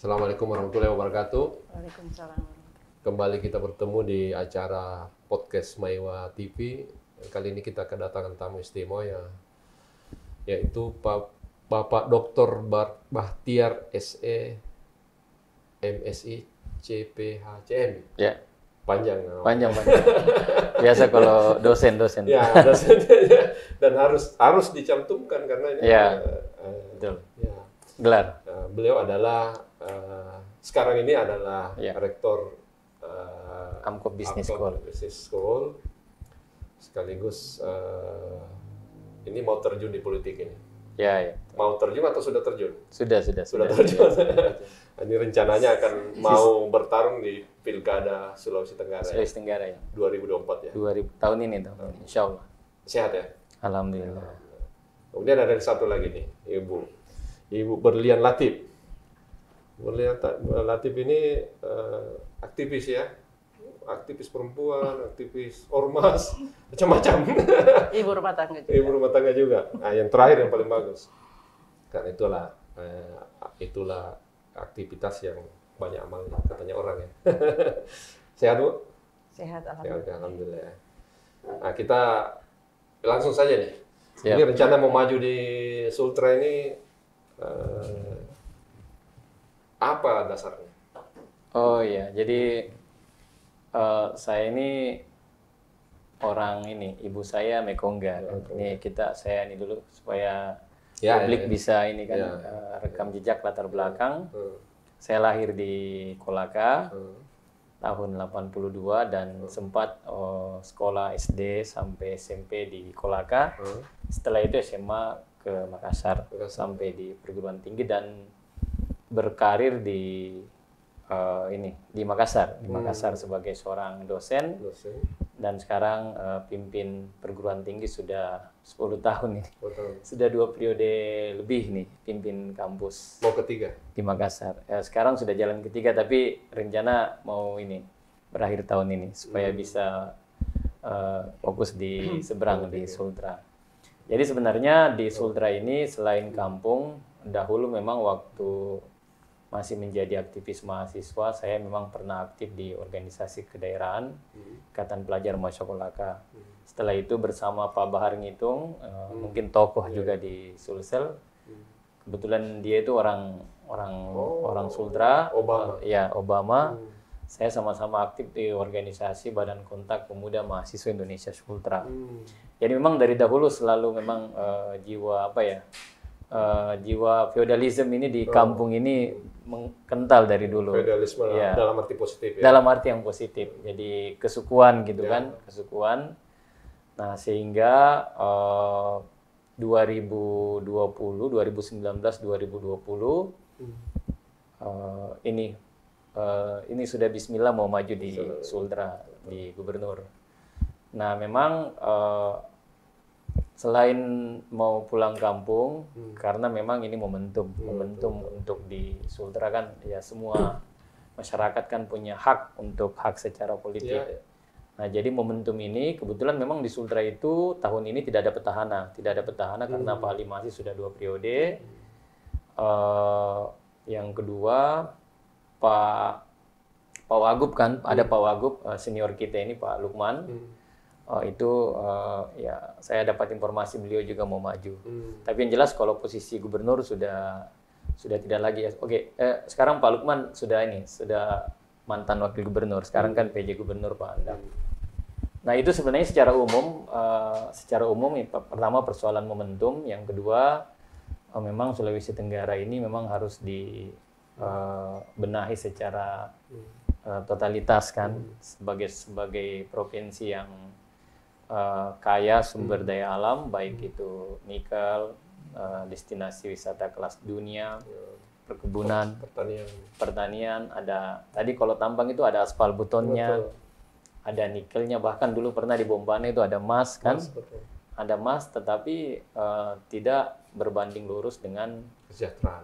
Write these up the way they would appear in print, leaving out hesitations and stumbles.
Assalamualaikum warahmatullahi wabarakatuh. Waalaikumsalam. Kembali kita bertemu di acara podcast Maiwa TV. Kali ini kita kedatangan tamu istimewa yaitu Bapak Dr. Bahtiar SE MSI CPHCM. Ya, Panjang namanya. panjang. Biasa kalau dosen. Ya, dan harus dicantumkan karena ini Ya, betul. ya. Gelar. Beliau adalah sekarang ini adalah Ya. rektor Amkop Business Amkop School. Business School. Sekaligus ini mau terjun di politik ini. Ya. Mau terjun atau sudah terjun? Sudah. Sudah terjun. Ini rencananya akan mau bertarung di Pilkada Sulawesi Tenggara. Sulawesi Tenggara ya. 2024 ya. 2000 tahun ini, insya Allah. Sehat ya? Alhamdulillah. Kemudian ada satu lagi nih, Ibu Berlian Latif. Berlian Latif ini aktivis ya, aktivis perempuan, aktivis ormas, macam-macam. Ibu rumah tangga juga. Ibu rumah tangga juga. Nah, yang terakhir yang paling bagus. Karena itulah aktivitas yang banyak amalnya katanya orang ya. Sehat Bu? Sehat, Sehat, alhamdulillah. alhamdulillah. Nah, kita langsung saja nih. Siap. Ini rencana mau maju di Sultra ini apa dasarnya? Oh iya, jadi saya ini orang ini, ibu saya Mekongga. Ini saya ini dulu supaya Ya, publik ya. bisa ini kan Ya. rekam jejak latar belakang. Hmm. Saya lahir di Kolaka. Hmm. Tahun 82 dan sempat sekolah SD sampai SMP di Kolaka. Setelah itu SMA ke Makassar sampai di perguruan tinggi dan berkarir di Makassar, sebagai seorang dosen Dosen. dan sekarang pimpin perguruan tinggi sudah 10 tahun ini. Betul. Sudah 2 periode lebih nih pimpin kampus Mau ketiga. di Makassar. Sekarang sudah jalan ketiga, tapi rencana mau ini berakhir tahun ini supaya bisa fokus di seberang di Sultra. Jadi sebenarnya di Sultra ini selain kampung, dahulu memang waktu masih menjadi aktivis mahasiswa, saya memang pernah aktif di organisasi kedaerahan Ikatan Pelajar Mahasiswa Kolaka. Setelah itu bersama Pak Bahar Ngitung, mungkin tokoh juga di Sulsel. Kebetulan dia itu orang Sultra, Obama. Obama. Saya sama-sama aktif di organisasi Badan Kontak Pemuda Mahasiswa Indonesia Sultra. Jadi memang dari dahulu selalu memang jiwa feodalisme ini di kampung ini kental dari dulu. Feudalisme Ya. dalam arti positif ya. Dalam arti yang positif. Jadi kesukuan gitu kan, kesukuan. Nah, sehingga 2019, 2020 ini sudah bismillah mau maju di Sultra di gubernur. Nah, memang selain mau pulang kampung, karena memang ini momentum untuk di Sultra kan ya semua masyarakat kan punya hak secara politik. Ya. Nah, jadi momentum ini kebetulan memang di Sultra itu tahun ini tidak ada petahana karena Pak Ali masih sudah 2 periode. Yang kedua Pak Wagub kan, ada Pak Wagub senior kita ini Pak Lukman. Ya saya dapat informasi beliau juga mau maju. Tapi yang jelas kalau posisi gubernur sudah tidak lagi. Oke, sekarang Pak Lukman sudah mantan wakil gubernur. Sekarang kan PJ gubernur Pak Andam. Nah, itu sebenarnya secara umum pertama persoalan momentum, yang kedua memang Sulawesi Tenggara ini memang harus dibenahi secara totalitas kan sebagai provinsi yang kaya sumber daya alam, baik itu nikel, destinasi wisata kelas dunia, perkebunan, pertanian, ada tadi kalau tambang itu ada aspal betonnya, ada nikelnya, bahkan dulu pernah di Bombane itu ada emas kan, ada emas, tetapi tidak berbanding lurus dengan Kesejahteraan.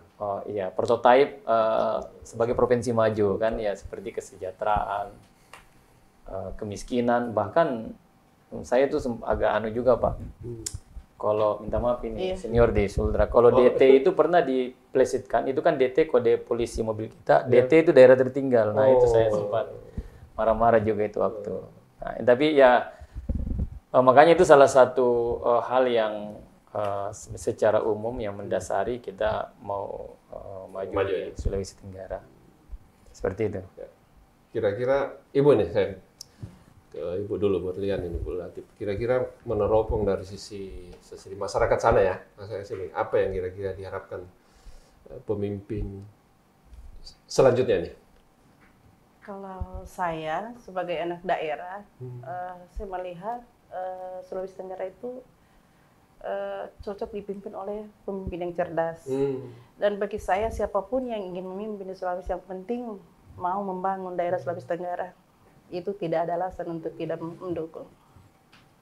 prototipe sebagai provinsi maju kan ya, seperti kesejahteraan, kemiskinan, bahkan saya itu agak juga Pak. Kalau minta maaf ini Iya. senior di Sultra. Kalau DT itu pernah diplesetkan, itu kan DT kode polisi mobil kita. DT itu daerah tertinggal. Nah itu saya sempat marah-marah juga itu waktu. Nah, tapi ya makanya itu salah satu hal yang secara umum yang mendasari kita mau maju di Sulawesi Tenggara. Seperti itu. Kira-kira Ibu nih, saya ke Ibu dulu buat lihat ini Bu Latif. Kira-kira meneropong dari sisi masyarakat sana ya, masyarakat sini, apa yang kira-kira diharapkan pemimpin selanjutnya nih? Kalau saya sebagai anak daerah, saya melihat Sulawesi Tenggara itu cocok dipimpin oleh pemimpin yang cerdas. Dan bagi saya siapapun yang ingin memimpin di Sulawesi, yang penting mau membangun daerah Sulawesi Tenggara, itu tidak ada alasan untuk tidak mendukung.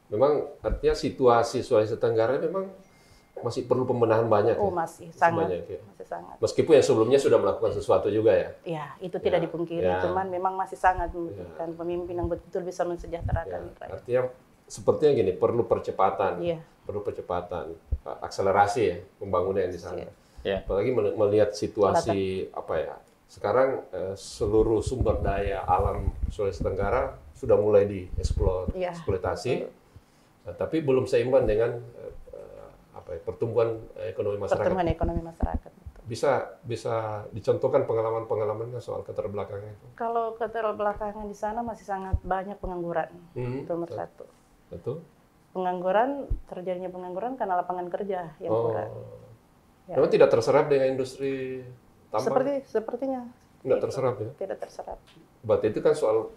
Memang artinya situasi Sulawesi Tenggara memang masih perlu pembenahan banyak. Oh, masih sangat, banyak, ya. masih sangat. Meskipun yang sebelumnya sudah melakukan sesuatu juga ya. Ya, itu tidak dipungkiri. Cuman memang masih sangat membutuhkan pemimpin yang betul bisa mensejahterakan rakyat. Artinya sepertinya gini, perlu percepatan, perlu percepatan, akselerasi ya pembangunan di sana. Apalagi melihat situasi apa ya? Sekarang seluruh sumber daya alam Sulawesi Tenggara sudah mulai dieksploitasi, tapi belum seimbang dengan pertumbuhan ekonomi masyarakat. Pertumbuhan ekonomi masyarakat. Bisa dicontohkan pengalaman-pengalamannya soal keterbelakangan itu? Kalau keterbelakangan di sana masih sangat banyak pengangguran, itu nomor satu. Betul. Terjadinya pengangguran karena lapangan kerja yang kurang. Memang tidak terserap dengan industri tambang? Sepertinya. Tidak terserap ya? Tidak terserap. Berarti itu kan soal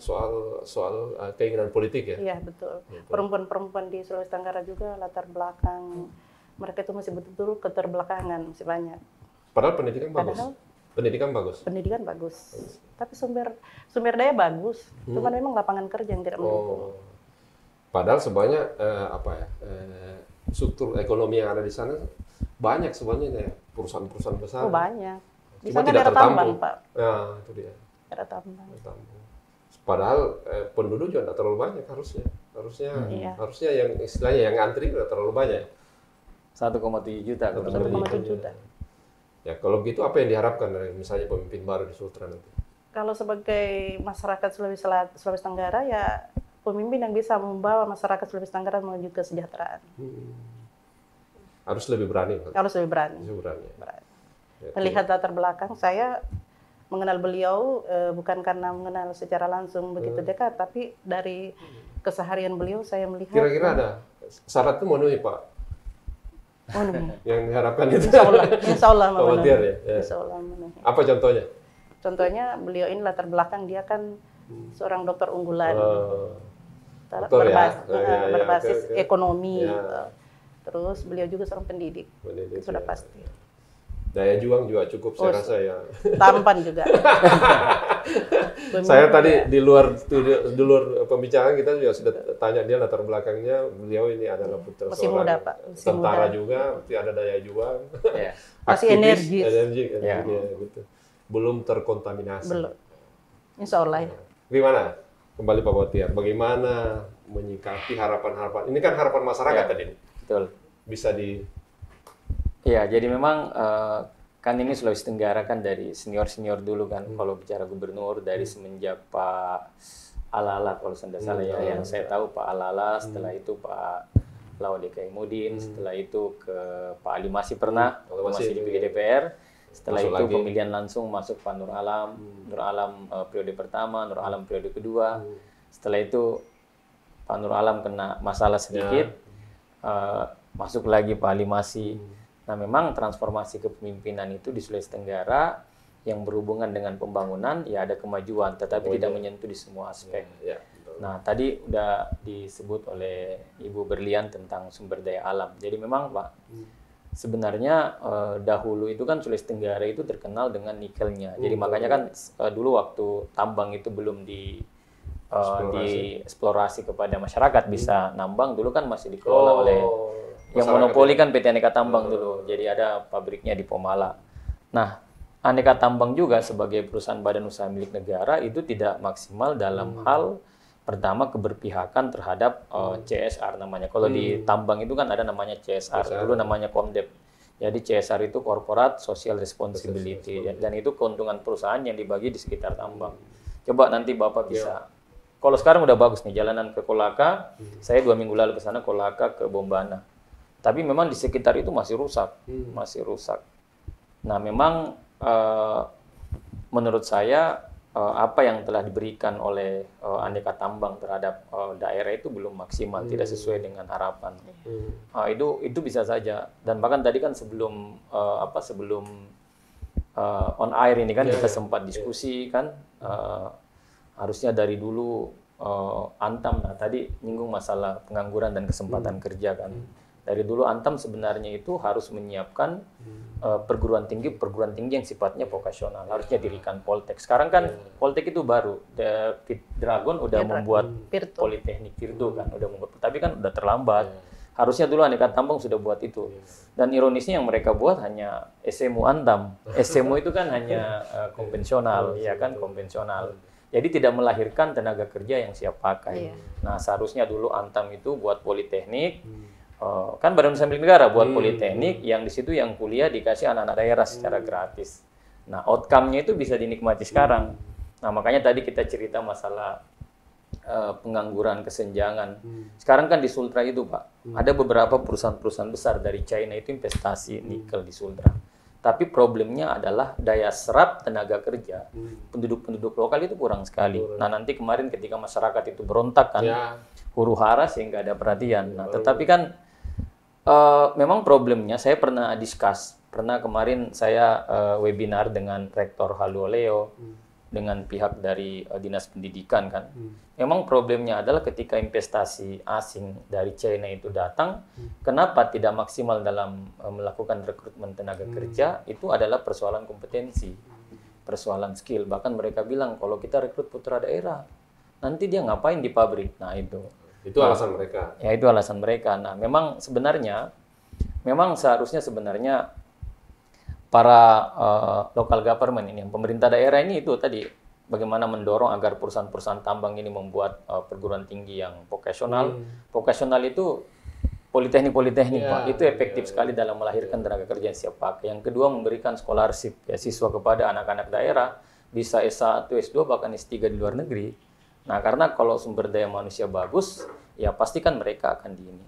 keinginan politik ya? Iya, betul. Perempuan-perempuan di Sulawesi Tenggara juga latar belakang mereka itu masih betul-betul keterbelakangan, masih banyak. Padahal pendidikan bagus. Pendidikan bagus. Tapi sumber daya bagus. Cuma memang lapangan kerja yang tidak mendukung. Padahal sebenarnya struktur ekonomi yang ada di sana banyak sebenarnya perusahaan-perusahaan besar. Oh, banyak. Di Cuma sana tidak daerah tambang, tertampung. Pak. Nah, itu dia. Daerah tambang. Padahal penduduk juga tidak terlalu banyak harusnya yang istilahnya yang antri tidak terlalu banyak. 1,7 juta. 1,7 juta. Ya, kalau begitu apa yang diharapkan dari misalnya pemimpin baru di Sultra nanti? Kalau sebagai masyarakat Sulawesi Tenggara, ya pemimpin yang bisa membawa masyarakat Sulawesi Tenggara menuju kesejahteraan. Harus lebih berani. Harus lebih berani. Melihat latar belakang, saya mengenal beliau bukan karena mengenal secara langsung begitu dekat, tapi dari keseharian beliau saya melihat. Kira-kira ada syarat itu memenuhi Pak? Yang diharapkan itu? Insya Allah memenuhi. Insya Allah memenuhi. Apa contohnya? Contohnya beliau ini latar belakang dia kan seorang dokter unggulan, berbasis ekonomi. Terus beliau juga seorang pendidik sudah pasti. Daya juang juga cukup saya rasa ya. Tampan juga. Saya tadi di luar pembicaraan kita juga sudah tanya dia latar belakangnya. Beliau ini adalah putra masih seorang muda, Pak. tentara juga, masih ada daya juang. Masih energi gitu. Belum terkontaminasi. Belum. Insya Allah. Gimana? Kembali Pak Bahtiar, bagaimana menyikapi harapan-harapan? Ini kan harapan masyarakat tadi. Betul. Bisa di... Iya, jadi memang kan ini Sulawesi Tenggara kan dari senior-senior dulu kan, kalau bicara gubernur dari semenjak Pak Alala kalau tidak salah ya, yang saya tahu Pak Alala, setelah itu Pak Laode Kaimudin, setelah itu ke Pak Ali Masih pernah, masih di DPR, setelah itu pemilihan langsung masuk Pak Nur Alam, Nur Alam periode pertama, Nur Alam periode kedua, setelah itu Pak Nur Alam kena masalah sedikit, masuk lagi Pak Ali Masih. Nah, memang transformasi kepemimpinan itu di Sulawesi Tenggara yang berhubungan dengan pembangunan, ya ada kemajuan, tetapi tidak menyentuh di semua aspek. Nah, tadi udah disebut oleh Ibu Berlian tentang sumber daya alam. Jadi memang Pak, sebenarnya dahulu itu kan Sulawesi Tenggara itu terkenal dengan nikelnya. Jadi makanya kan dulu waktu tambang itu belum dieksplorasi kepada masyarakat bisa nambang, dulu kan masih dikelola oleh yang monopoli kan PT Aneka Tambang dulu. Jadi ada pabriknya di Pomala. Nah, Aneka Tambang juga sebagai perusahaan badan usaha milik negara itu tidak maksimal dalam hal Pertama, keberpihakan terhadap CSR namanya. Kalau di tambang itu kan ada namanya CSR, dulu namanya Komdep. Jadi CSR itu Corporate Social Responsibility, dan itu keuntungan perusahaan yang dibagi di sekitar tambang. Coba nanti Bapak bisa, kalau sekarang udah bagus nih, jalanan ke Kolaka, saya 2 minggu lalu ke sana, Kolaka ke Bombana. Tapi memang di sekitar itu masih rusak, Nah, memang menurut saya apa yang telah diberikan oleh Aneka Tambang terhadap daerah itu belum maksimal, tidak sesuai dengan harapan. Itu bisa saja. Dan bahkan tadi kan sebelum on air ini kan kita sempat diskusi kan, harusnya dari dulu Antam, nah tadi nyinggung masalah pengangguran dan kesempatan kerja kan. Dari dulu Antam sebenarnya itu harus menyiapkan perguruan tinggi yang sifatnya vokasional, harusnya dirikan Poltek. Sekarang kan Poltek itu baru, Dragon udah membuat Politeknik Virtu kan, udah membuat, tapi kan udah terlambat. Harusnya dulu Aneka Tambang sudah buat itu. Dan ironisnya yang mereka buat hanya SMU Antam. SMU itu kan hanya konvensional, ya kan, konvensional. Jadi tidak melahirkan tenaga kerja yang siap pakai. Nah, seharusnya dulu Antam itu buat Politeknik, kan Badan Usaha Milik Negara buat Politeknik, yang di situ yang kuliah dikasih anak-anak daerah secara gratis. Nah, outcome-nya itu bisa dinikmati sekarang. Nah, makanya tadi kita cerita masalah pengangguran, kesenjangan. Sekarang kan di Sultra itu, Pak, ada beberapa perusahaan-perusahaan besar dari China itu investasi nikel di Sultra. Tapi problemnya adalah daya serap tenaga kerja. Penduduk lokal itu kurang sekali. Nah, nanti kemarin ketika masyarakat itu berontak kan, huru-hara sehingga ada perhatian. Nah, tetapi kan memang problemnya, saya pernah kemarin saya webinar dengan Rektor Haluoleo, dengan pihak dari Dinas Pendidikan kan. Memang problemnya adalah ketika investasi asing dari China itu datang, kenapa tidak maksimal dalam melakukan rekrutmen tenaga kerja, itu adalah persoalan kompetensi, persoalan skill. Bahkan mereka bilang, kalau kita rekrut putra daerah, nanti dia ngapain di pabrik? Nah, itu alasan mereka. Ya, itu alasan mereka. Nah, memang seharusnya para local government ini, pemerintah daerah ini itu tadi bagaimana mendorong agar perusahaan-perusahaan tambang ini membuat perguruan tinggi yang vokasional. Vokasional itu politeknik, Pak. Itu efektif sekali dalam melahirkan tenaga kerja yang siap pakai. Yang kedua, memberikan scholarship siswa kepada anak-anak daerah, bisa S1, S2, bahkan S3 di luar negeri. Nah, karena kalau sumber daya manusia bagus, ya pastikan mereka akan di ini.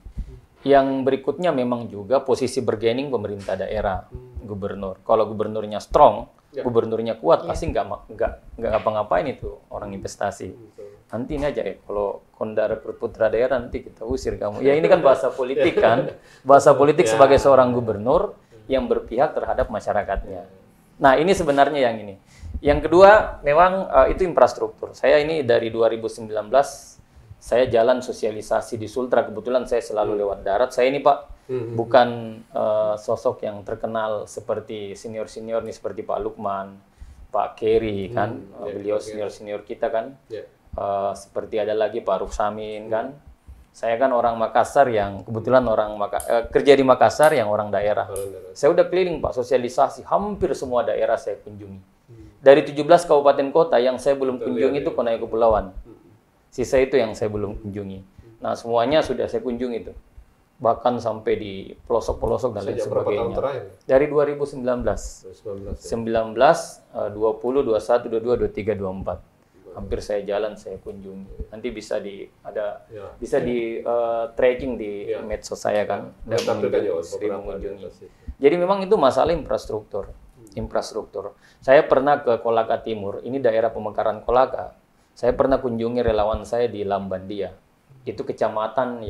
Yang berikutnya memang juga posisi bargaining pemerintah daerah, gubernur. Kalau gubernurnya strong, gubernurnya kuat, pasti nggak ngapa-ngapain itu orang investasi. Nanti ini aja kalau konda rekrut putra daerah, nanti kita usir kamu. Ya, ini kan bahasa politik kan, bahasa politik sebagai seorang gubernur yang berpihak terhadap masyarakatnya. Nah, ini sebenarnya yang ini. Yang kedua, memang itu infrastruktur. Saya ini dari 2019, saya jalan sosialisasi di Sultra. Kebetulan saya selalu lewat darat. Saya ini, Pak, bukan sosok yang terkenal seperti senior-senior nih, seperti Pak Lukman, Pak Kerry, kan. Beliau senior-senior kita, kan. Seperti ada lagi Pak Ruksamin, kan. Saya kan orang Makassar yang kebetulan kerja di Makassar yang orang daerah. Saya udah keliling, Pak, sosialisasi. Hampir semua daerah saya kunjungi. Dari 17 kabupaten kota yang saya belum kunjungi itu Konai Kepulauan. Sisa itu yang saya belum kunjungi. Nah, semuanya sudah saya kunjungi itu. Bahkan sampai di pelosok-pelosok dan lain sebagainya. Dari 2019. 19, 20, 21, 22, 23, 24. Hampir saya jalan, saya kunjungi. Nanti bisa di tracking di medsos saya kan. Dan mengunjungi. Jadi memang itu masalah infrastruktur. Saya pernah ke Kolaka Timur, ini daerah pemekaran Kolaka. Saya pernah kunjungi relawan saya di Lambandia. Itu kecamatan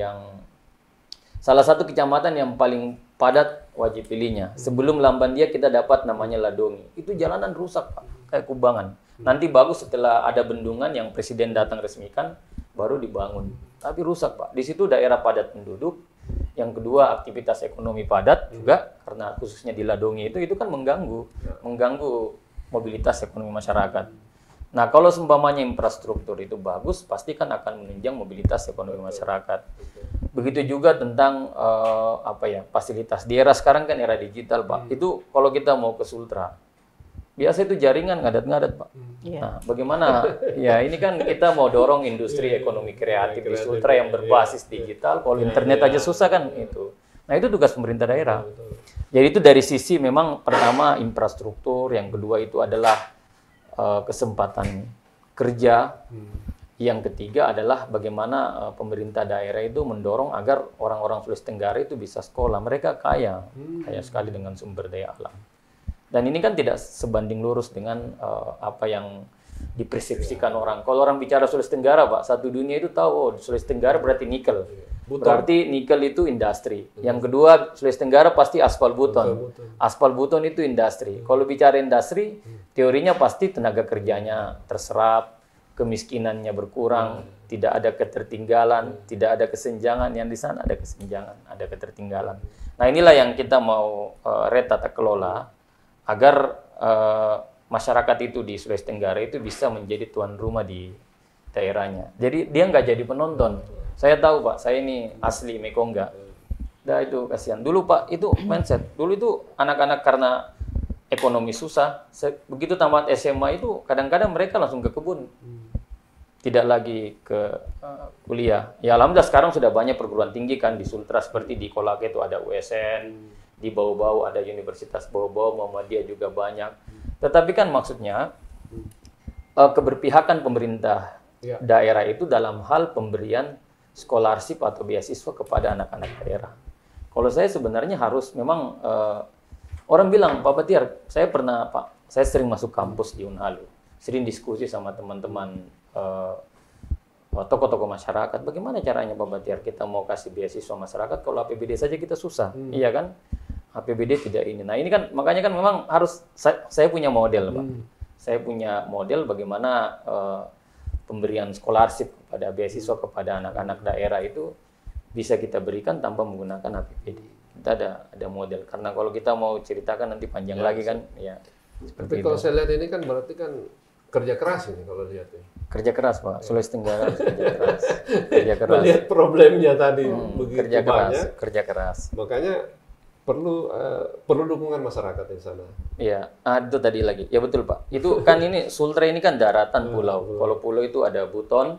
salah satu kecamatan yang paling padat wajib pilihnya. Sebelum Lambandia kita dapat namanya Ladongi. Itu jalanan rusak, Pak, kayak kubangan. Nanti bagus setelah ada bendungan yang presiden datang resmikan, baru dibangun. Tapi rusak, Pak. Di situ daerah padat penduduk. Yang kedua, aktivitas ekonomi padat juga, karena khususnya di Ladongi itu kan mengganggu mobilitas ekonomi masyarakat. Nah, kalau seumpamanya infrastruktur itu bagus, pasti kan akan menunjang mobilitas ekonomi masyarakat. Begitu juga tentang fasilitas di era sekarang kan era digital, Pak. Itu kalau kita mau ke Sultra, biasa itu jaringan ngadat-ngadat, Pak. Nah, bagaimana? Ya ini kan kita mau dorong industri ekonomi kreatif di Sultra yang berbasis digital. Kalau internet aja susah kan itu. Nah itu tugas pemerintah daerah. Jadi itu dari sisi memang pertama infrastruktur, yang kedua itu adalah kesempatan kerja. Yang ketiga adalah bagaimana pemerintah daerah itu mendorong agar orang-orang Sulawesi Tenggara itu bisa sekolah. Mereka kaya sekali dengan sumber daya alam. Dan ini kan tidak sebanding lurus dengan apa yang dipersepsikan orang. Kalau orang bicara Sulawesi Tenggara, Pak, satu dunia itu tahu, oh, Sulawesi Tenggara berarti nikel. Berarti nikel itu industri. Yang kedua, Sulawesi Tenggara pasti aspal buton. Aspal buton itu industri. Kalau bicara industri, teorinya pasti tenaga kerjanya terserap, kemiskinannya berkurang, tidak ada ketertinggalan, tidak ada kesenjangan. Yang di sana ada kesenjangan, ada ketertinggalan. Nah inilah yang kita mau tata kelola agar masyarakat itu di Sulawesi Tenggara itu bisa menjadi tuan rumah di daerahnya. Jadi dia nggak jadi penonton. Saya tahu, Pak, saya ini asli Mekongga. Dah itu kasihan. Dulu, Pak, itu mindset. Dulu itu anak-anak karena ekonomi susah, begitu tamat SMA itu kadang-kadang mereka langsung ke kebun. Tidak lagi ke kuliah. Ya alhamdulillah sekarang sudah banyak perguruan tinggi kan di Sultra, seperti di Kolaka itu ada USN, di Bau-Bau ada Universitas Bau-Bau, Muhammadiyah juga banyak. Tetapi kan maksudnya keberpihakan pemerintah daerah itu dalam hal pemberian scholarship atau beasiswa kepada anak-anak daerah. Kalau saya sebenarnya harus memang orang bilang, Pak Batiar, saya sering masuk kampus di Unhalu, sering diskusi sama teman-teman tokoh-tokoh masyarakat. Bagaimana caranya Pak Batiar kita mau kasih beasiswa masyarakat kalau APBD saja kita susah, iya kan? APBD tidak ini. Nah ini kan makanya kan memang harus saya punya model, Pak. Saya punya model bagaimana pemberian scholarship kepada beasiswa kepada anak-anak daerah itu bisa kita berikan tanpa menggunakan APBD. Kita ada model, karena kalau kita mau ceritakan nanti panjang lagi kan, ya. Tapi kalau saya lihat ini kan berarti kan kerja keras ini kalau lihat ya. Kerja keras, Pak. Sulawesi Tenggara kerja keras. Kerja keras. Melihat problemnya tadi begitu kerja keras, banyak. Kerja keras. Makanya perlu dukungan masyarakat di sana. Iya, itu tadi lagi. Ya betul, Pak. Itu kan ini Sultra ini kan daratan pulau. Kalau pulau itu ada Buton.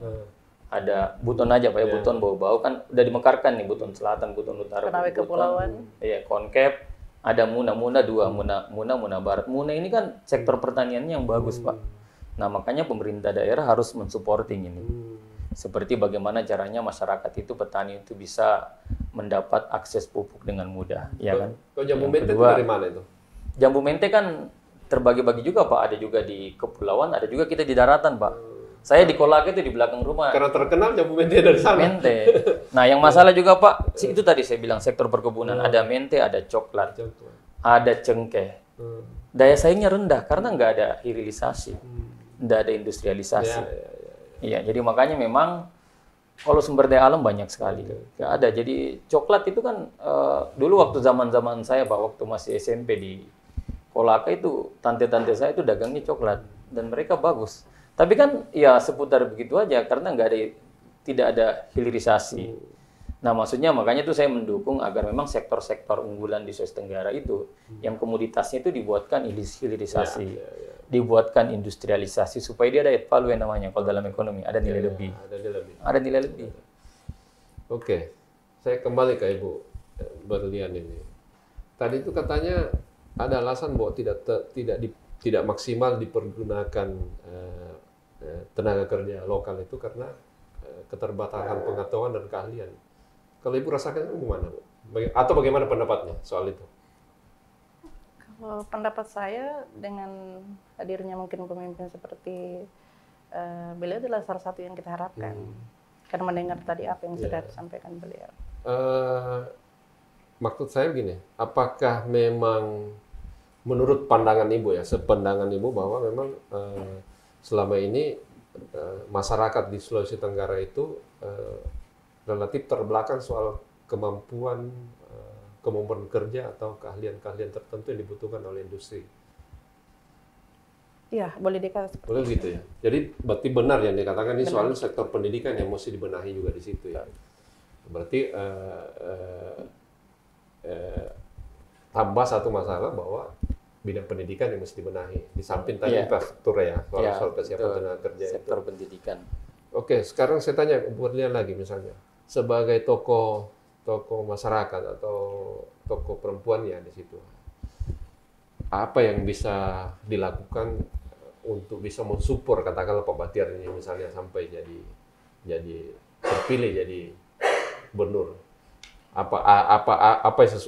Ada Buton aja, Pak ya, Buton Bau-Bau kan udah dimekarkan nih, Buton Selatan, Buton Utara, Konawe Kepulauan. Iya, Konkep, ada Muna dua, Muna Barat. Muna ini kan sektor pertaniannya yang bagus, Pak. Nah, makanya pemerintah daerah harus mensupporting ini. Seperti bagaimana caranya masyarakat itu, petani itu bisa mendapat akses pupuk dengan mudah, ya kan? Kalau jambu mente itu dari mana itu? Jambu mente kan terbagi-bagi juga, Pak. Ada juga di kepulauan, ada juga kita di daratan, Pak. Saya di Kolaka itu di belakang rumah. Karena terkenal jambu mente dari sana. Mente. Nah, yang masalah juga, Pak, itu tadi saya bilang sektor perkebunan. Ada mente, ada coklat, ada cengkeh. Daya saingnya rendah karena nggak ada hilirisasi, nggak ada industrialisasi. Iya, jadi makanya memang kalau sumber daya alam banyak sekali. Nggak ada. Jadi coklat itu kan dulu waktu zaman-zaman saya, Pak, waktu masih SMP di Kolaka itu, tante-tante saya itu dagangnya coklat. Dan mereka bagus. Tapi kan ya seputar begitu aja karena tidak ada hilirisasi. Nah maksudnya makanya tuh saya mendukung agar memang sektor-sektor unggulan di Sulawesi Tenggara itu yang komoditasnya itu dibuatkan hilirisasi, dibuatkan industrialisasi supaya dia ada added value yang namanya kalau dalam ekonomi ada nilai lebih. Ada nilai lebih. Oke, saya kembali ke Ibu Berlian ini. Tadi itu katanya ada alasan bahwa tidak maksimal dipergunakan tenaga kerja lokal itu karena keterbatasan pengetahuan dan keahlian. Kalau Ibu rasakan itu gimana, Bu? Atau bagaimana pendapatnya soal itu? Kalau pendapat saya dengan hadirnya mungkin pemimpin seperti beliau adalah salah satu yang kita harapkan. Karena mendengar tadi apa yang sudah disampaikan beliau. Maksud saya begini, apakah memang menurut pandangan Ibu ya, sepandangan Ibu bahwa memang selama ini masyarakat di Sulawesi Tenggara itu relatif terbelakang soal kemampuan kerja atau keahlian-keahlian tertentu yang dibutuhkan oleh industri. Iya, boleh dikatakan seperti boleh gitu ya. Jadi berarti benar yang dikatakan ini soal sektor pendidikan yang mesti dibenahi juga di situ ya. Berarti tambah satu masalah bahwa bidang pendidikan yang mesti dibenahi. Di samping tadi infrastruktur ya, soal kesiapan tenaga kerja sektor pendidikan. Oke, sekarang saya tanya kemudian lagi misalnya, sebagai tokoh masyarakat atau tokoh perempuannya di situ, apa yang bisa dilakukan untuk bisa mensupport katakanlah Pak Batiar ini misalnya sampai jadi terpilih jadi gubernur?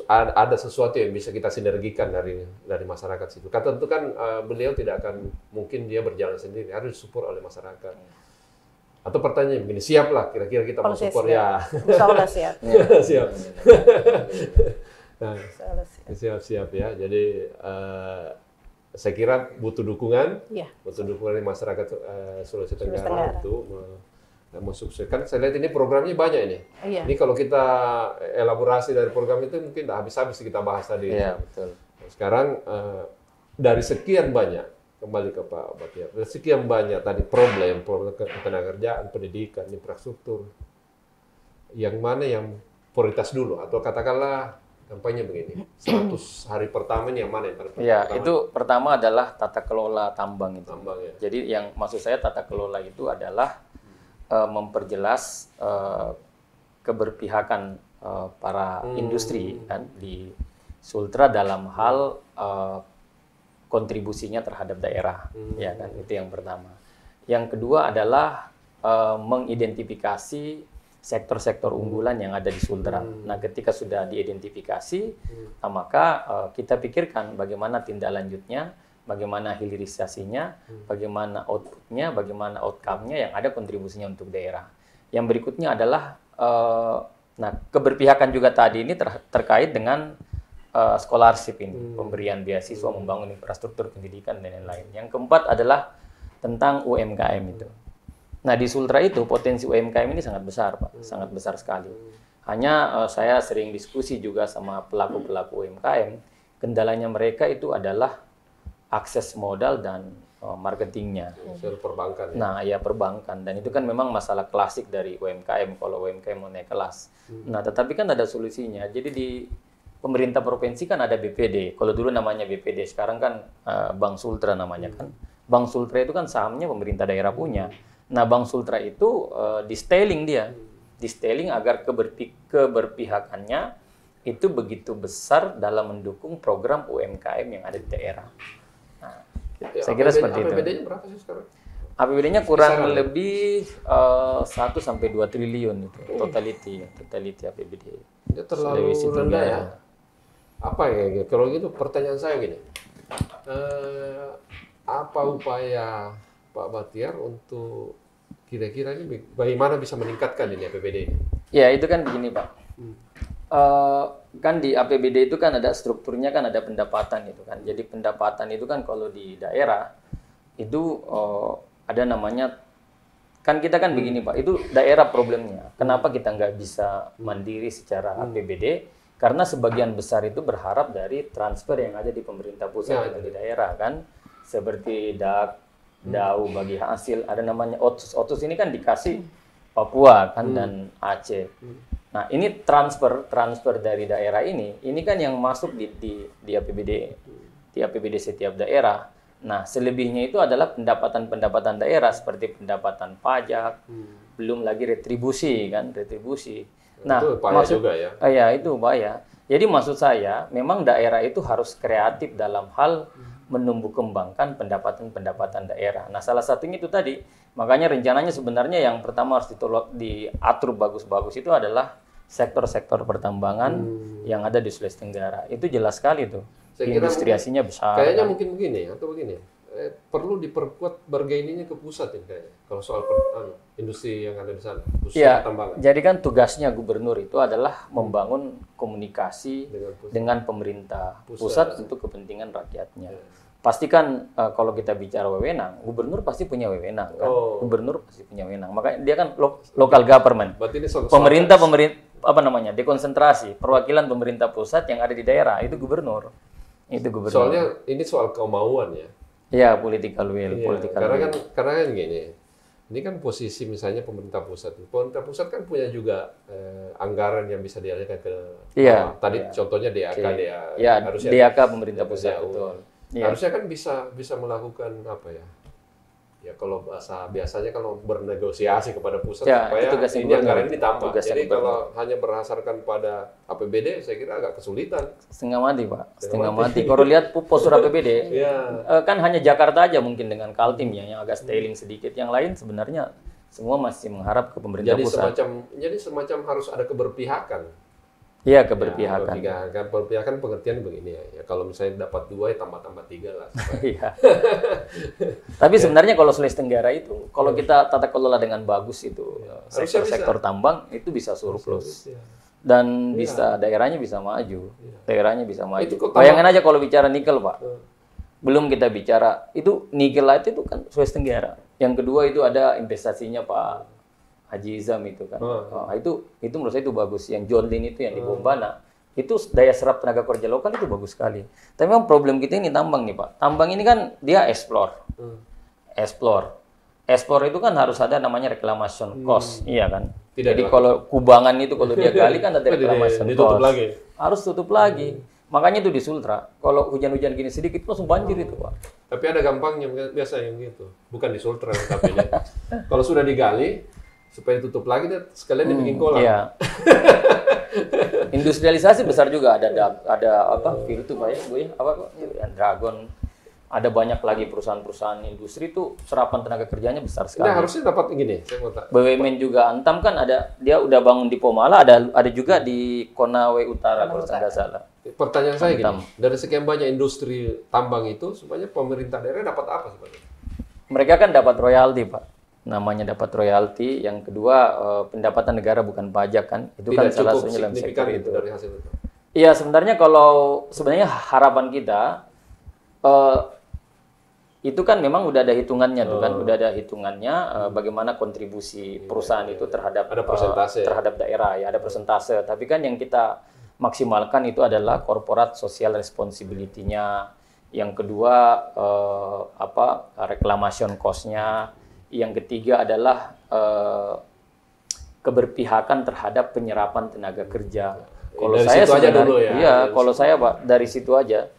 Ada sesuatu yang bisa kita sinergikan dari masyarakat situ. Kata tentu kan beliau tidak akan mungkin dia berjalan sendiri, harus disupport oleh masyarakat. Atau pertanyaan begini, siap lah kira-kira kita mau support ya? Insya Allah siap. Siap. Nah, siap ya. Jadi saya kira butuh dukungan dari masyarakat Sulawesi Tenggara untuk mensukseskan. Saya lihat ini programnya banyak ini. Ini kalau kita elaborasi dari program itu mungkin tidak habis-habis kita bahas tadi. Iya, betul. Sekarang dari sekian banyak, kembali ke Pak Batiar, dari sekian banyak tadi problem ketenagakerjaan, pendidikan, infrastruktur, yang mana yang prioritas dulu? Atau katakanlah kampanye begini, 100 hari pertama ini yang mana yang paling pertama? Ya, itu pertama adalah tata kelola tambang itu. Tambang, ya. Jadi yang maksud saya tata kelola itu adalah memperjelas keberpihakan para industri kan di Sultra dalam hal kontribusinya terhadap daerah, ya kan, itu yang pertama. Yang kedua adalah mengidentifikasi sektor-sektor unggulan yang ada di Sultra. Nah, ketika sudah diidentifikasi, maka kita pikirkan bagaimana tindak lanjutnya, bagaimana hilirisasinya, bagaimana outputnya, bagaimana outcome-nya yang ada kontribusinya untuk daerah. Yang berikutnya adalah, keberpihakan juga tadi ini terkait dengan scholarship ini, pemberian beasiswa, membangun infrastruktur pendidikan dan lain-lain. Yang keempat adalah tentang UMKM itu. Nah, di Sultra itu potensi UMKM ini sangat besar, Pak, sangat besar sekali. Hanya saya sering diskusi juga sama pelaku-pelaku UMKM, kendalanya mereka itu adalah akses modal dan marketingnya. Perbankan. Ya? Nah, ya perbankan, dan itu kan memang masalah klasik dari UMKM kalau UMKM mau naik kelas. Nah, tetapi kan ada solusinya. Jadi di pemerintah provinsi kan ada BPD. Kalau dulu namanya BPD, sekarang kan Bank Sultra namanya kan. Bank Sultra itu kan sahamnya pemerintah daerah punya. Nah, Bank Sultra itu di-styling dia. Di-styling agar keberpihakannya itu begitu besar dalam mendukung program UMKM yang ada di daerah. Nah, saya kira seperti itu. APBD-nya berapa sih sekarang? APBD-nya kurang lebih 1-2 triliun itu. Totality APBD. Itu terlalu rendah ya. Apa ya, kalau gitu pertanyaan saya gini, apa upaya Pak Batiar untuk kira-kira ini bagaimana bisa meningkatkan ini APBD ini? Ya, itu kan begini, Pak. Kan di APBD itu kan ada strukturnya, kan ada pendapatan gitu kan. Jadi pendapatan itu kan kalau di daerah itu ada namanya, kan kita kan begini Pak, itu daerah problemnya. Kenapa kita nggak bisa mandiri secara APBD? Karena sebagian besar itu berharap dari transfer yang ada di pemerintah pusat dan di daerah kan, seperti DAU bagi hasil, ada namanya OTUS ini kan dikasih Papua kan dan Aceh. Nah, ini transfer dari daerah ini kan yang masuk di APBD setiap daerah. Nah, selebihnya itu adalah pendapatan daerah seperti pendapatan pajak, belum lagi retribusi. Nah, itu upaya juga ya. Ya, itu upaya. Jadi maksud saya, memang daerah itu harus kreatif dalam hal menumbuh kembangkan pendapatan daerah. Nah, salah satunya itu tadi. Makanya rencananya sebenarnya yang pertama harus diatur bagus-bagus itu adalah sektor-sektor pertambangan yang ada di Sulawesi Tenggara. Itu jelas sekali tuh. Industriasinya besar. Kayaknya mungkin begini atau begini. Perlu diperkuat bargainingnya ke pusat ya kayaknya. Kalau soal industri yang ada di sana, pusat pertambangan. Jadi kan tugasnya gubernur itu adalah membangun komunikasi dengan pemerintah pusat untuk kepentingan rakyatnya. Pasti kan kalau kita bicara wewenang, gubernur pasti punya wewenang kan. Gubernur pasti punya wewenang. Makanya dia kan local government. Berarti ini pemerintah dekonsentrasi, perwakilan pemerintah pusat yang ada di daerah itu gubernur. Itu gubernur. Soalnya ini soal kemauan ya. Ya, political will. Karena kan gini, ini kan posisi misalnya pemerintah pusat. Pemerintah pusat kan punya juga anggaran yang bisa dialihkan ke tadi contohnya DAK, harusnya DAK pemerintah pusat betul. Harusnya kan bisa melakukan apa ya? Ya kalau bahasa biasanya kalau bernegosiasi kepada pusat supaya ini anggaran ini ditambah. Jadi kalau hanya berdasarkan pada APBD, saya kira agak kesulitan. Setengah mati Pak, setengah mati. Kalau lihat postur APBD, kan hanya Jakarta aja mungkin dengan Kaltim ya yang agak styling sedikit. Yang lain sebenarnya semua masih mengharap ke pemerintah pusat. Jadi semacam harus ada keberpihakan. Iya, keberpihakan. Keberpihakan pengertian begini ya. Kalau misalnya dapat 2 ya tambah 3 lah. Iya. Tapi sebenarnya kalau Sulawesi Tenggara itu, kalau kita tata kelola dengan bagus itu, sektor tambang itu bisa surplus. Dan bisa daerahnya bisa maju. Daerahnya bisa maju. Bayangkan aja kalau bicara nikel, Pak. Belum kita bicara, itu nikel itu kan Sulawesi Tenggara. Yang kedua itu ada investasinya Pak Haji Izam itu kan, itu menurut saya itu bagus. Yang John Lin itu yang di Bombana, itu daya serap tenaga kerja lokal itu bagus sekali. Tapi memang problem kita ini tambang nih Pak. Tambang ini kan dia explore. Explore itu kan harus ada namanya reclamation cost, iya kan. Jadi kalau kubangan itu kalau dia gali kan ada reclamation cost. Harus tutup lagi. Makanya itu di Sultra, kalau hujan-hujan gini sedikit langsung banjir itu Pak. Tapi ada gampangnya biasa yang gitu, bukan di Sultra tapi kalau sudah digali supaya tutup lagi deh, sekalian dibikin kolam. Iya. Industrialisasi besar juga ada apa Virtu Pak ya, Bu ya, apa Dragon. Ada banyak lagi perusahaan-perusahaan industri itu serapan tenaga kerjanya besar sekali. Nah, harusnya dapat gini, saya mau tanya. BUMN juga Antam kan ada, dia udah bangun di Pomala, ada juga di Konawe Utara kalau saya nggak salah. Pertanyaan saya gini, dari sekian banyak industri tambang itu, sebenarnya pemerintah daerah dapat apa sebenarnya? Mereka kan dapat royalti Pak. Namanya dapat royalti, yang kedua pendapatan negara bukan pajak kan, itu kan salah satunya dalam sektor itu. Dari hasil itu. Iya sebenarnya sebenarnya harapan kita itu kan memang udah ada hitungannya tuh kan, udah ada hitungannya bagaimana kontribusi perusahaan itu terhadap terhadap daerah ya, ada persentase. Tapi kan yang kita maksimalkan itu adalah corporate social responsibility-nya. Yang kedua reclamation cost-nya. Yang ketiga adalah keberpihakan terhadap penyerapan tenaga kerja. Kalau saya kalau saya Pak dari situ aja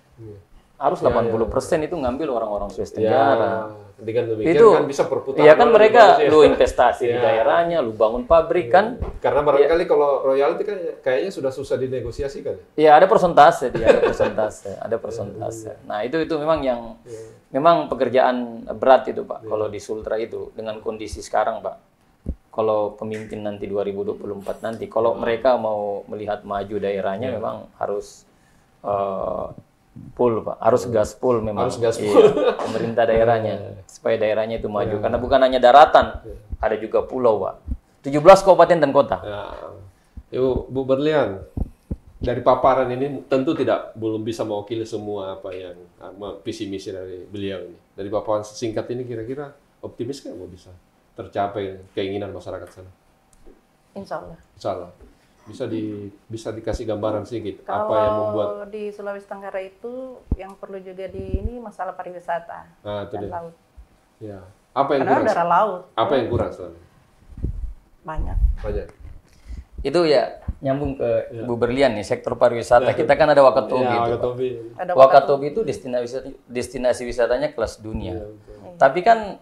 harus 80% itu ngambil orang-orang Sulawesi Tenggara. Dengan demikian itu kan bisa berputar. Iya kan mereka lu investasi di daerahnya, lu bangun pabrik kan. Karena barangkali kalau royalti kan kayaknya sudah susah dinegosiasikan. Iya ada persentase ada persentase. Nah itu memang yang memang pekerjaan berat itu Pak. Kalau di Sultra itu dengan kondisi sekarang Pak. Kalau pemimpin nanti 2024 nanti, kalau mereka mau melihat maju daerahnya memang harus full Pak, harus gas full memang. Harus gas full. Iya, pemerintah daerahnya supaya daerahnya itu maju karena bukan hanya daratan, ada juga pulau Pak. 17 kabupaten dan kota. Ibu Bu Berlian, dari paparan ini tentu belum bisa mewakili semua apa yang visi misi dari beliau ini. Dari paparan singkat ini kira-kira optimis nggak mau bisa tercapai keinginan masyarakat sana? Insya Allah. Insya Allah. Bisa dikasih gambaran sedikit kalau apa yang membuat di Sulawesi Tenggara itu yang perlu juga ini masalah pariwisata dan laut. Ya. Apa yang karena kurang? udara laut. Apa yang kurang selama? Banyak. Itu ya nyambung ke Bu Berlian nih, sektor pariwisata. Kita kan ada Wakatobi. Wakatobi itu destinasi wisatanya kelas dunia. Tapi kan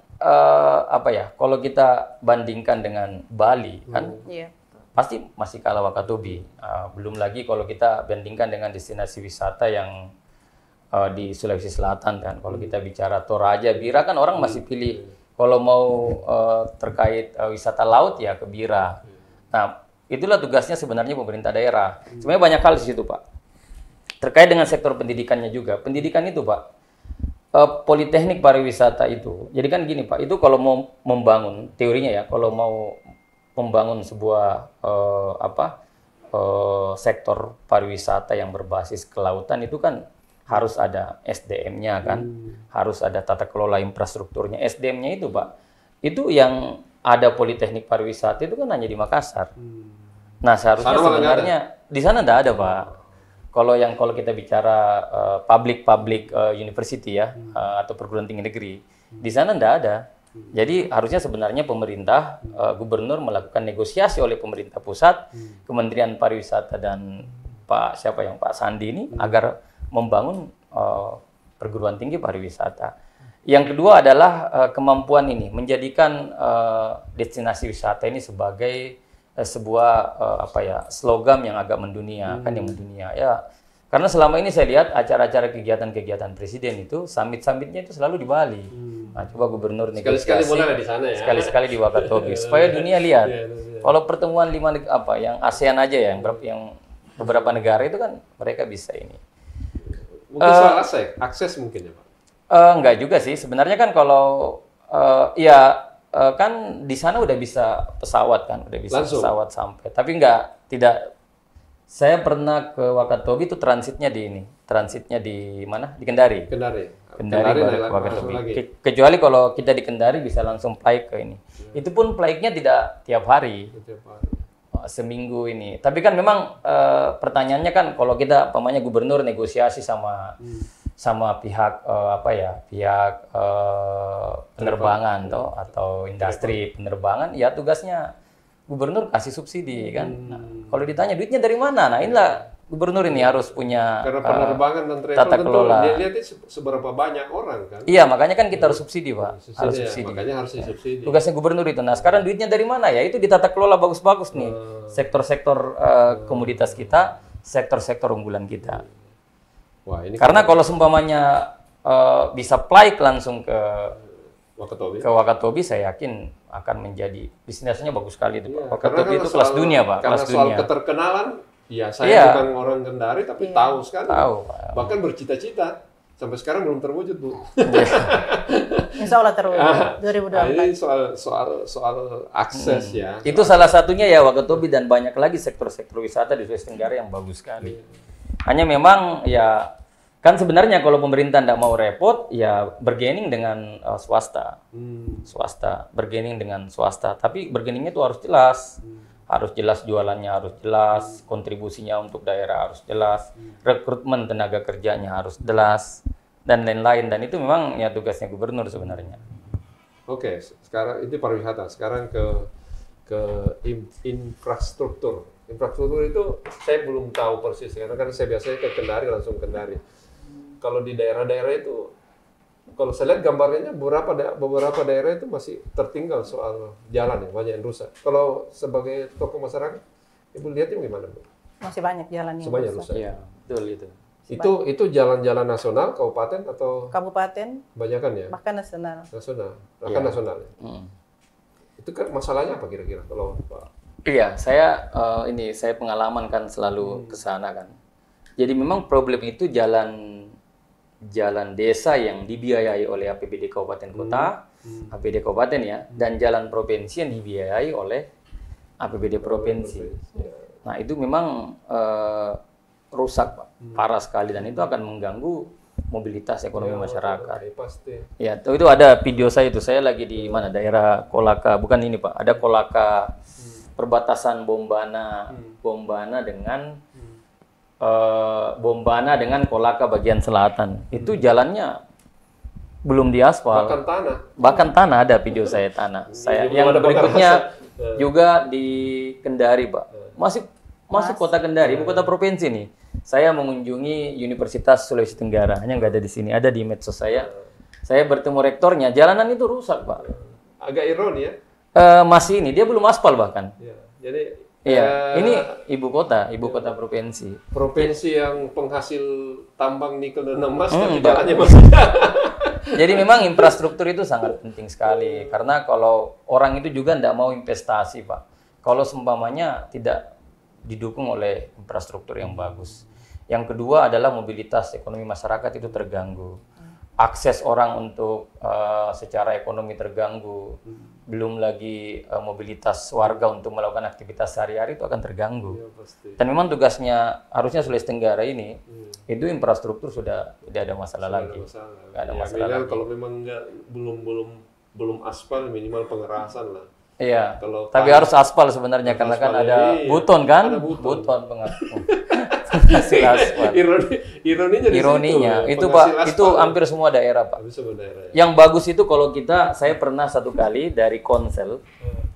kalau kita bandingkan dengan Bali kan pasti masih kalah Wakatobi. Belum lagi kalau kita bandingkan dengan destinasi wisata yang di Sulawesi Selatan kan. Kalau kita bicara Toraja, Bira kan orang masih pilih. Kalau mau terkait wisata laut ya ke Bira. Nah, itulah tugasnya sebenarnya pemerintah daerah. Sebenarnya banyak hal di situ, Pak. Terkait dengan sektor pendidikannya juga. Pendidikan itu, Pak, politeknik pariwisata itu. Jadi kan gini, Pak, itu kalau mau membangun teorinya ya, kalau mau membangun sebuah sektor pariwisata yang berbasis kelautan itu kan harus ada SDM-nya kan, harus ada tata kelola infrastrukturnya. SDM-nya itu Pak, itu yang ada politeknik pariwisata itu kan hanya di Makassar. Nah seharusnya sebenarnya di sana tidak ada Pak. Kalau kita bicara public university ya atau perguruan tinggi negeri, di sana tidak ada. Jadi harusnya sebenarnya pemerintah, gubernur melakukan negosiasi oleh pemerintah pusat, Kementerian Pariwisata dan Pak Sandi ini agar membangun perguruan tinggi pariwisata. Yang kedua adalah kemampuan ini menjadikan destinasi wisata ini sebagai sebuah slogan yang agak mendunia, kan yang mendunia ya. Karena selama ini saya lihat acara-acara kegiatan-kegiatan presiden itu summit-summitnya itu selalu di Bali. Nah, coba gubernur negosiasi sekali-sekali boleh di sana ya. Sekali-sekali di Wakatobi supaya dunia lihat. Kalau pertemuan yang ASEAN aja ya, yang beberapa negara itu kan mereka bisa ini. Mungkin soal akses mungkin ya Pak? Enggak juga sih. Sebenarnya kan kalau kan di sana udah bisa pesawat kan, udah bisa langsung pesawat sampai. Tapi tidak. Saya pernah ke Wakatobi itu transitnya di mana? Di Kendari. Kendari baru ke Wakatobi. Kecuali kalau kita di Kendari bisa langsung flight ke ini. Itu pun flightnya tidak tiap hari. Seminggu ini. Tapi kan memang pertanyaannya kan kalau kita pemanya gubernur negosiasi sama pihak pihak penerbangan atau industri penerbangan, ya tugasnya gubernur kasih subsidi kan. Nah, kalau ditanya duitnya dari mana, nah inilah gubernur ini harus punya karena penerbangan dan travel tata kelola. Dia lihat seberapa banyak orang kan. Iya, makanya kan kita harus subsidi Pak. Harus subsidi. Makanya harus disubsidi. Tugasnya gubernur itu. Nah sekarang duitnya dari mana ya? Itu ditata kelola bagus-bagus nih. Sektor-sektor komoditas kita, sektor-sektor unggulan kita. Wah, ini karena kalau seumpamanya bisa flight langsung ke Wakatobi, saya yakin akan menjadi destinasinya bagus sekali itu Pak. Wakatobi itu kelas dunia Pak. Karena kelas soal dunia. Keterkenalan, ya saya bukan orang Kendari tapi tahu sekali. Bahkan bercita-cita. Sampai sekarang belum terwujud Bu. Insya Allah terwujud 2024. Ini soal akses ya. Itu salah satunya ya Wakatobi dan banyak lagi sektor-sektor wisata di Sulawesi Tenggara yang bagus sekali. Hanya memang ya kan sebenarnya kalau pemerintah tidak mau repot ya bergaining dengan swasta. Bergaining dengan swasta. Tapi bergainingnya itu harus jelas. Harus jelas jualannya, harus jelas kontribusinya untuk daerah, harus jelas rekrutmen tenaga kerjanya harus jelas dan lain-lain. Dan itu memang ya tugasnya gubernur sebenarnya. Oke, sekarang itu pariwisata. Sekarang ke infrastruktur. Infrastruktur itu saya belum tahu persis karena kan saya biasanya ke Kendari langsung Kendari. Kalau di daerah-daerah itu, kalau saya lihat gambarnya beberapa daerah itu masih tertinggal soal jalan ya, banyak yang rusak. Kalau sebagai tokoh masyarakat, Ibu lihatnya gimana Bu? Masih banyak jalan yang rusak. Iya, betul itu. Itu jalan-jalan nasional, kabupaten atau? Kabupaten. Banyakan ya? Bahkan nasional. Nasional ya. Itu kan masalahnya apa kira-kira kalau Pak? Iya, saya pengalaman kan selalu ke sana kan. Jadi memang problem itu jalan desa yang dibiayai oleh APBD kabupaten kota, APBD kabupaten ya, dan jalan provinsi yang dibiayai oleh APBD provinsi. Nah itu memang rusak Pak, parah sekali dan itu akan mengganggu mobilitas ekonomi masyarakat. Pasti. Ya, itu ada video saya lagi di mana daerah Kolaka, bukan ini Pak, ada Kolaka perbatasan Bombana dengan Kolaka bagian selatan. Itu jalannya belum diaspal. Bahkan tanah ada video saya tanah. Yang berikutnya juga di Kendari, Pak. Masuk kota Kendari, ibu kota provinsi nih. Saya mengunjungi Universitas Sulawesi Tenggara. Hanya nggak ada di sini, ada di medsos saya. Saya bertemu rektornya, jalanan itu rusak, Pak. Agak ironi ya. Masih ini, dia belum aspal bahkan. Ya, jadi ini ibu kota provinsi. Provinsi yang penghasil tambang nikel dan emas, tapi jalannya masih. Jadi memang infrastruktur itu sangat penting sekali. Karena kalau orang itu juga tidak mau investasi, Pak. Kalau seumpamanya tidak didukung oleh infrastruktur yang bagus. Yang kedua adalah mobilitas ekonomi masyarakat itu terganggu. Akses orang untuk secara ekonomi terganggu. Belum lagi mobilitas warga untuk melakukan aktivitas sehari-hari itu akan terganggu. Ya, dan memang tugasnya harusnya Sulawesi Tenggara ini itu infrastruktur sudah tidak ada masalah lagi. Nggak ada masalah lagi. Kalau memang belum aspal minimal pengerasan lah. Iya. Tapi harus aspal sebenarnya karena kan ada buton kan? Ada buton pengaspal. Ironinya itu Pak, itu hampir semua daerah Pak. Yang bagus itu kalau saya pernah satu kali dari Konsel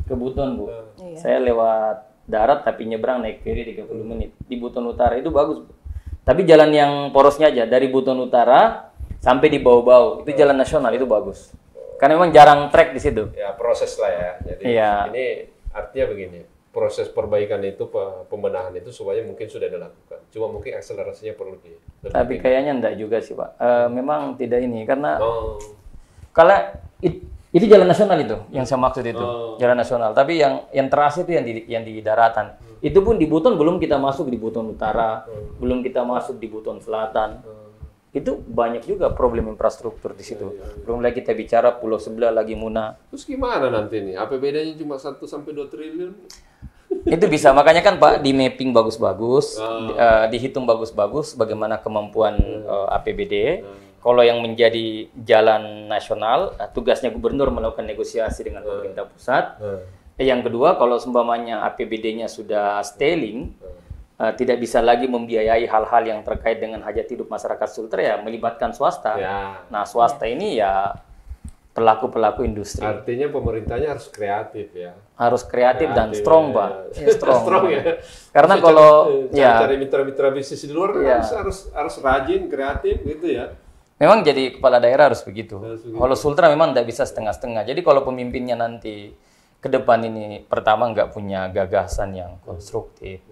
ke Buton Bu. Saya lewat darat tapi nyebrang naik ferry 30 menit di Buton Utara itu bagus Bu. Tapi jalan yang porosnya aja dari Buton Utara sampai di bau-bau itu jalan nasional itu bagus. Karena memang jarang trek di situ. Ya proses lah ya. Jadi ini artinya begini, proses perbaikan itu, pembenahan itu semuanya mungkin sudah dilakukan. Cuma mungkin akselerasinya perlu Tapi kayaknya enggak juga sih Pak. Memang tidak ini karena kalau itu jalan nasional itu yang saya maksud itu jalan nasional. Tapi yang terasa itu yang di daratan. Itu pun di Buton belum kita masuk di Buton Utara, belum kita masuk di Buton Selatan. Itu banyak juga problem infrastruktur di situ. Belum lagi kita bicara pulau sebelah lagi Muna. Terus gimana nanti nih? APBD-nya cuma 1 sampai 2 triliun? Itu bisa, makanya kan Pak di mapping bagus-bagus, dihitung bagus-bagus bagaimana kemampuan APBD. Kalau yang menjadi jalan nasional, tugasnya gubernur melakukan negosiasi dengan pemerintah pusat. Yang kedua, kalau seumpamanya APBD-nya sudah styling, tidak bisa lagi membiayai hal-hal yang terkait dengan hajat hidup masyarakat Sultra, ya melibatkan swasta. Nah, swasta ini ya pelaku-pelaku industri. Artinya pemerintahnya harus kreatif ya. Harus kreatif dan strong, Pak. Ya. Strong ya. Karena kalau cari mitra-mitra bisnis di luar harus rajin, kreatif gitu ya. Memang jadi kepala daerah harus begitu. Kalau Sultra memang tidak bisa setengah-setengah. Jadi kalau pemimpinnya nanti ke depan ini pertama nggak punya gagasan yang konstruktif,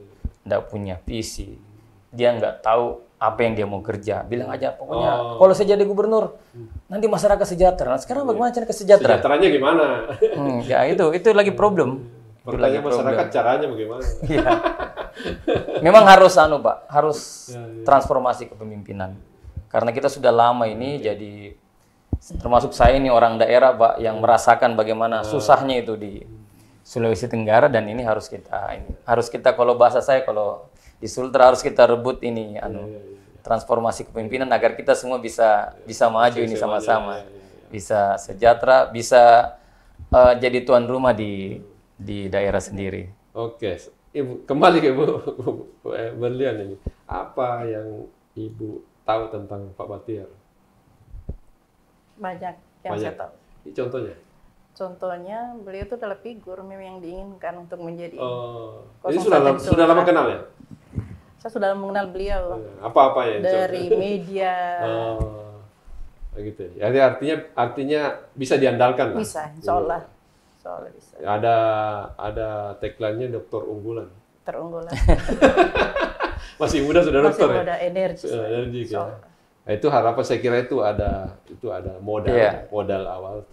nggak punya visi, dia nggak tahu apa yang dia mau kerja, bilang aja pokoknya kalau saya jadi gubernur nanti masyarakat sejahtera. Nah, sekarang bagaimana cara kesejahteraan? Sejahteranya gimana? Ya itu lagi problem. Pertanyaan masyarakat caranya bagaimana? Ya. Memang harus Pak, harus transformasi kepemimpinan. Karena kita sudah lama ini jadi, termasuk saya ini orang daerah Pak yang merasakan bagaimana susahnya itu di Sulawesi Tenggara, dan ini harus kita kalau bahasa saya kalau di Sultra harus kita rebut ini transformasi kepemimpinan agar kita semua bisa maju ini sama-sama, bisa sejahtera, bisa jadi tuan rumah di daerah sendiri. Oke, Ibu kembali ke Ibu Berlian ini. Apa yang Ibu tahu tentang Pak Batiar? Banyak yang saya tahu. Ini contohnya? Contohnya, beliau itu adalah figur memang yang diinginkan untuk menjadi. Ini sudah lama kenal ya? Saya sudah mengenal beliau. Apa-apa ya? Dari media. Gitu. Jadi artinya bisa diandalkan lah. Bisa, insya Allah bisa. Ada tagline-nya dokter unggulan. Terunggulan. Masih muda sudah dokter ya? Masih muda, energi. Energi ya. Nah, itu harapan saya kira itu ada modal awal.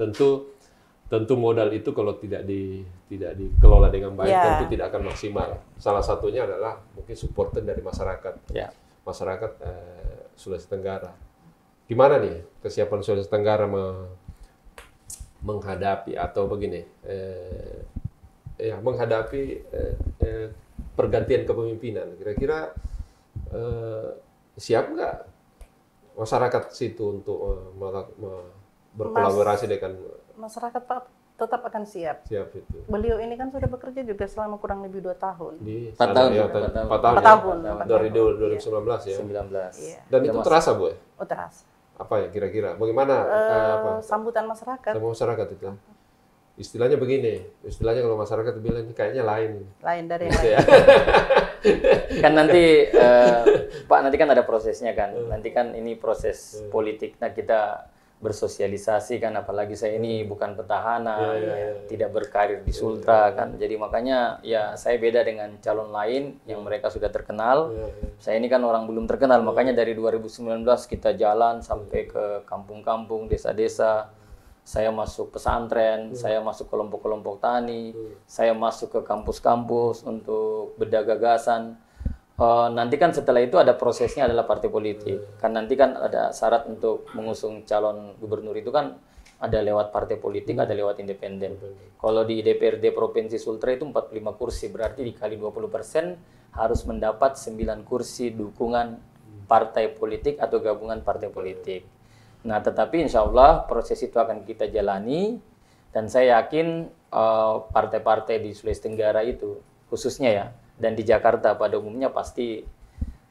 Tentu modal itu kalau tidak dikelola dengan baik tentu tidak akan maksimal. Salah satunya adalah mungkin supporter dari masyarakat. Masyarakat Sulawesi Tenggara. Gimana nih kesiapan Sulawesi Tenggara menghadapi atau begini menghadapi pergantian kepemimpinan? Kira-kira siap nggak masyarakat situ untuk berkolaborasi dengan masyarakat Pak tetap akan siap. Siap itu. Beliau ini kan sudah bekerja juga selama kurang lebih 2 tahun. 4 tahun. Dari 2019 ya. 19. Iya. Dan itu terasa Bu ya? Oh, terasa. Apa ya kira-kira? Bagaimana sambutan masyarakat? Sama masyarakat itu. Istilahnya begini. Istilahnya kalau masyarakat bilang ini kayaknya lain. Lain dari yang lain. Kan nanti Pak nanti kan ada prosesnya kan. Nanti kan ini proses politik. Nah, kita bersosialisasi kan, apalagi saya ini bukan petahana, tidak berkarir di Sultra kan, jadi makanya ya saya beda dengan calon lain yang mereka sudah terkenal. Saya ini kan orang belum terkenal, makanya dari 2019 kita jalan sampai ke kampung-kampung, desa-desa. Saya masuk pesantren, saya masuk kelompok-kelompok tani, saya masuk ke kampus-kampus untuk beda gagasan. Nanti kan setelah itu ada prosesnya adalah partai politik. Kan nanti kan ada syarat untuk mengusung calon gubernur itu kan ada lewat partai politik, ada lewat independen. Kalau di DPRD Provinsi Sultra itu 45 kursi, berarti dikali 20% harus mendapat 9 kursi dukungan partai politik atau gabungan partai politik. Nah, tetapi insya Allah proses itu akan kita jalani, dan saya yakin partai-partai di Sulawesi Tenggara itu khususnya ya, dan di Jakarta pada umumnya pasti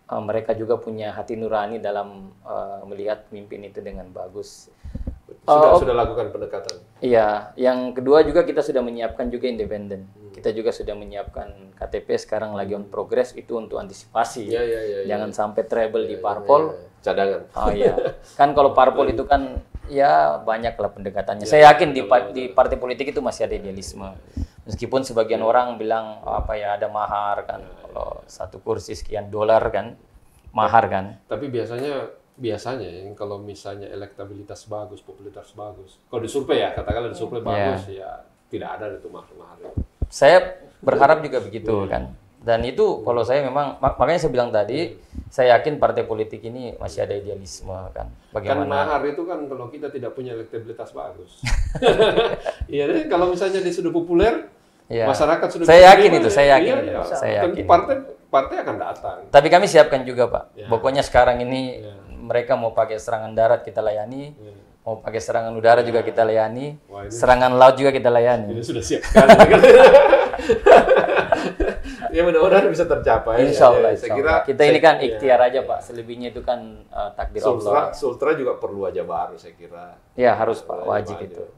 mereka juga punya hati nurani dalam melihat pemimpin itu dengan bagus. Sudah lakukan pendekatan? Iya, yang kedua juga kita sudah menyiapkan juga independen. kita juga sudah menyiapkan KTP sekarang lagi on progress itu untuk antisipasi. Jangan sampai trouble di parpol. Cadangan. Oh iya. Kan kalau parpol itu kan ya banyaklah pendekatannya. Saya yakin di partai politik itu masih ada idealisme. Meskipun sebagian orang bilang apa ya ada mahar kan. Kalau satu kursi sekian dolar kan mahar kan. Tapi biasanya kalau misalnya elektabilitas bagus, popularitas bagus, kalau disurvei ya, katakanlah disurvei bagus, ya tidak ada itu mahar-mahar. Saya berharap juga begitu kan. Dan itu kalau saya memang, makanya saya bilang tadi, saya yakin partai politik ini masih ada idealisme kan. Bagaimana? Kan mahar itu kan kalau kita tidak punya elektabilitas bagus. Iya, jadi kalau misalnya dia sudah populer, masyarakat sudah. Saya yakin itu, saya yakin. Saya yakin. Partai akan datang. Tapi kami siapkan juga Pak. Pokoknya sekarang ini mereka mau pakai serangan darat kita layani, mau pakai serangan udara juga kita layani, serangan laut juga kita layani. Ini sudah siap kan? Ya mudah-mudahan bisa tercapai. Insya Allah. Saya kira kita ini kan ikhtiar aja Pak. Selebihnya itu kan takdir Allah. Sultra juga perlu wajah baru saya kira. Ya harus Pak, wajib itu.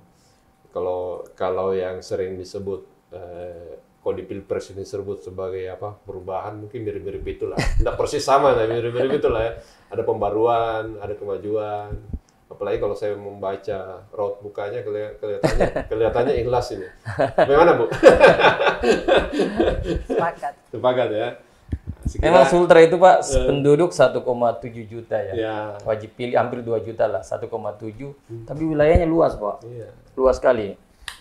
Kalau yang sering disebut kalau di Pilpres ini disebut sebagai apa perubahan mungkin mirip-mirip itulah. Tidak persis sama tapi mirip-mirip itulah ya. Ada pembaruan, ada kemajuan. Apalagi kalau saya membaca raut mukanya kelihatannya ikhlas ini. Bagaimana Bu? Sepakat ya. Memang Sultra itu Pak penduduk 1,7 juta ya. Wajib pilih hampir 2 juta lah, 1,7. Tapi wilayahnya luas Pak. Luas sekali.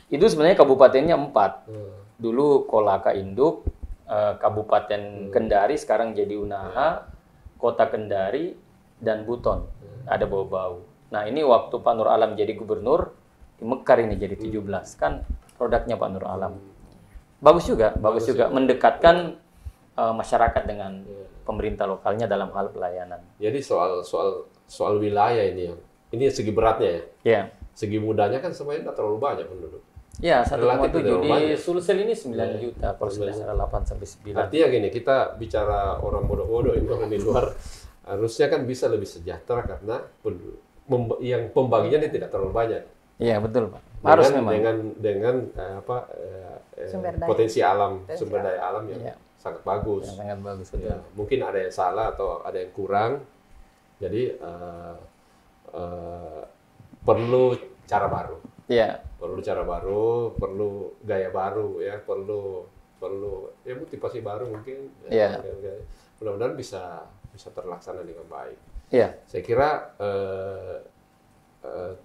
Itu sebenarnya kabupatennya 4. Dulu Kolaka induk, Kabupaten Kendari sekarang jadi Unaha, Kota Kendari dan Buton. Ada Bau-Bau. Nah, ini waktu Pak Nur Alam jadi gubernur, di Mekar ini jadi 17. Kan produknya Pak Nur Alam. Bagus juga mendekatkan masyarakat dengan pemerintah lokalnya dalam hal pelayanan. Jadi soal wilayah ini segi beratnya ya. Segi mudanya kan semuanya tidak terlalu banyak penduduk. Ya, 1,7 di Sulsel ini 9 juta kalau sudah 8 sampai 9. Artinya gini, kita bicara orang bodoh-bodoh ini orang di luar harusnya kan bisa lebih sejahtera karena yang pembagiannya tidak terlalu banyak. Iya, betul, Pak. Harus memang dengan potensi alam, sumber daya alam yang sangat bagus. Yang sangat bagus, betul. Ya, mungkin ada yang salah atau ada yang kurang. Jadi perlu cara baru. Iya. Perlu cara baru, perlu gaya baru ya, perlu ya motivasi baru mungkin. Iya. Mudah-mudahan bisa terlaksana dengan baik. Iya. Saya kira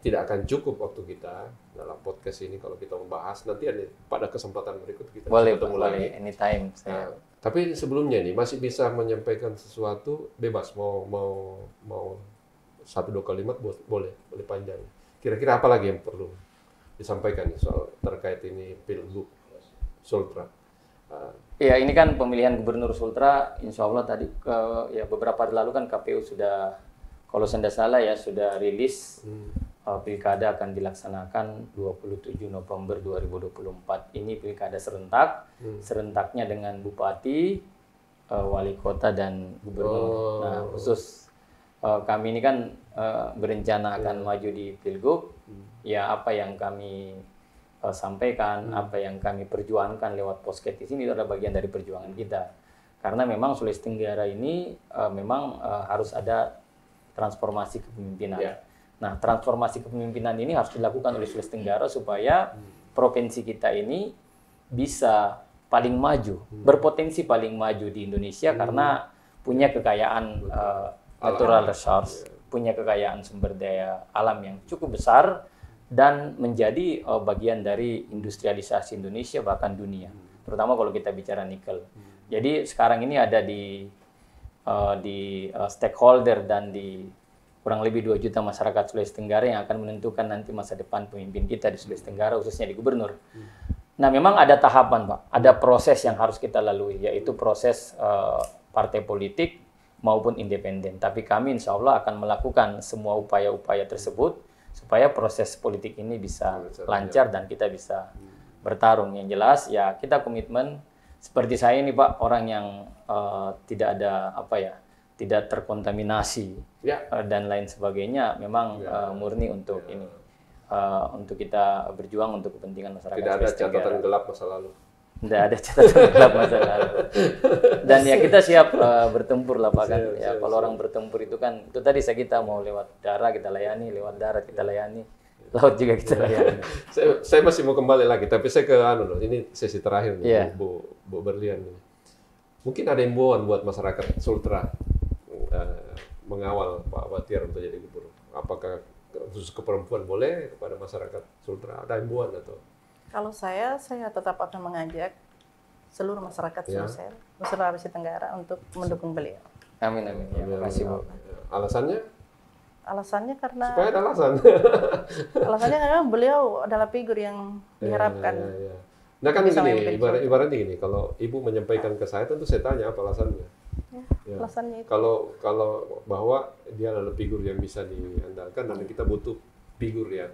tidak akan cukup waktu kita dalam podcast ini kalau kita membahas. Nanti pada kesempatan berikut kita boleh, ketemu lagi. Boleh, anytime. Tapi sebelumnya nih masih bisa menyampaikan sesuatu bebas mau 1-2 kalimat boleh panjang. Kira-kira apa lagi yang perlu disampaikan soal terkait ini Pilgub Sultra? Ya, ini kan pemilihan gubernur Sultra, insya Allah tadi ya beberapa hari lalu kan KPU sudah, kalau saya tidak salah ya, sudah rilis pilkada akan dilaksanakan 27 November 2024. Ini pilkada serentak, serentaknya dengan bupati, wali kota dan gubernur. Nah, khusus kami ini kan berencana akan maju di Pilgub. Ya, apa yang kami sampaikan, apa yang kami perjuangkan lewat podcast di sini itu adalah bagian dari perjuangan kita. Karena memang Sulawesi Tenggara ini memang harus ada transformasi kepemimpinan. Nah, transformasi kepemimpinan ini harus dilakukan oleh Sulawesi Tenggara supaya provinsi kita ini bisa paling maju, berpotensi paling maju di Indonesia karena punya kekayaan natural resource, punya kekayaan sumber daya alam yang cukup besar dan menjadi bagian dari industrialisasi Indonesia bahkan dunia, terutama kalau kita bicara nikel. Jadi sekarang ini ada di stakeholder dan di kurang lebih 2 juta masyarakat Sulawesi Tenggara yang akan menentukan nanti masa depan pemimpin kita di Sulawesi Tenggara, khususnya di gubernur. Nah, memang ada tahapan, Pak. Ada proses yang harus kita lalui, yaitu proses partai politik maupun independen. Tapi kami insya Allah akan melakukan semua upaya-upaya tersebut supaya proses politik ini bisa lancar dan kita bisa bertarung. Yang jelas ya kita komitmen seperti saya ini Pak, orang yang tidak ada tidak terkontaminasi dan lain sebagainya, memang murni untuk ini untuk kita berjuang untuk kepentingan masyarakat. Tidak ada catatan gelap masa lalu. Tidak ada catatan gelap masa lalu. Dan ya kita siap bertempur lah Pak kan. Ya kalau orang bertempur itu kan itu tadi kita mau lewat darat kita layani, lewat darat kita layani, laut juga kita layani. Saya masih mau kembali lagi, tapi saya ke ini sesi terakhir nih, Bu Berlian nih. Mungkin ada imbauan buat masyarakat Sultra mengawal Pak Batiar untuk jadi gubernur. Apakah khusus ke perempuan boleh, kepada masyarakat Sultra ada imbauan atau? Kalau saya tetap akan mengajak seluruh masyarakat Sulawesi Tenggara untuk mendukung beliau. Amin. Terima kasih Bu. Alasannya? Alasannya karena... Supaya ada alasan. Alasannya karena beliau adalah figur yang diharapkan. Nah kan gini, ibaratnya gini, kalau Ibu menyampaikan ke saya tentu saya tanya apa alasannya. Alasannya itu. Kalau bahwa dia adalah figur yang bisa diandalkan dan kita butuh figur yang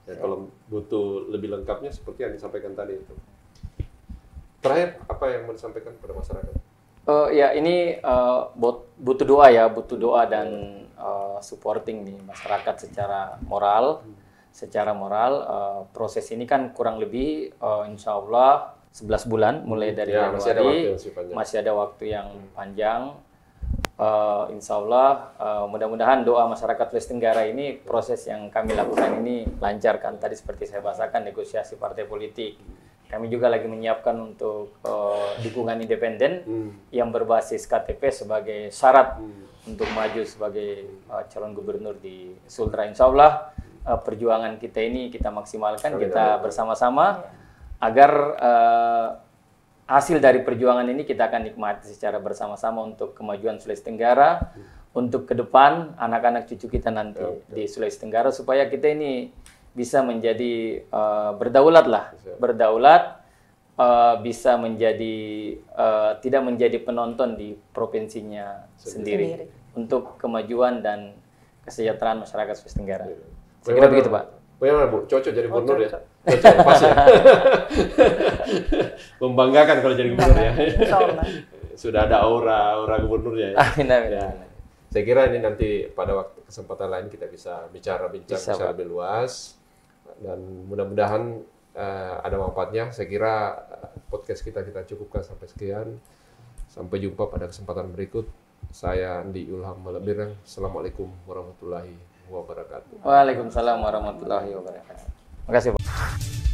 kalau butuh lebih lengkapnya seperti yang disampaikan tadi itu. Terakhir, apa yang mau disampaikan kepada masyarakat? Ya ini butuh doa dan supporting nih masyarakat secara moral. Secara moral, proses ini kan kurang lebih insya Allah 11 bulan mulai dari Januari. Masih ada waktu yang panjang. Insya Allah mudah-mudahan doa masyarakat Sulawesi Tenggara ini proses yang kami lakukan ini lancarkan. Tadi seperti saya bahasakan negosiasi partai politik. Kami juga lagi menyiapkan untuk dukungan independen yang berbasis KTP sebagai syarat untuk maju sebagai calon gubernur di Sultra. Insya Allah perjuangan kita ini kita maksimalkan, kita bersama-sama agar hasil dari perjuangan ini kita akan nikmati secara bersama-sama untuk kemajuan Sulawesi Tenggara, untuk ke depan anak-anak cucu kita nanti di Sulawesi Tenggara supaya kita ini bisa menjadi berdaulat, bisa menjadi tidak menjadi penonton di provinsinya sendiri untuk kemajuan dan kesejahteraan masyarakat Sulawesi Tenggara. Saya kira begitu Pak. Bagaimana Bu? Cocok jadi gubernur ya? Cocok, pas ya? Membanggakan kalau jadi gubernur ya? Sudah ada aura gubernurnya ya? Amin. Saya kira ini nanti pada waktu kesempatan lain kita bisa bincang secara lebih luas. Dan mudah-mudahan ada manfaatnya. Saya kira podcast kita cukupkan sampai sekian. Sampai jumpa pada kesempatan berikut. Saya Andi Ilham Malabirang. Assalamualaikum warahmatullahi wabarakatuh. Waalaikumsalam warahmatullahi wabarakatuh. Terima kasih Pak.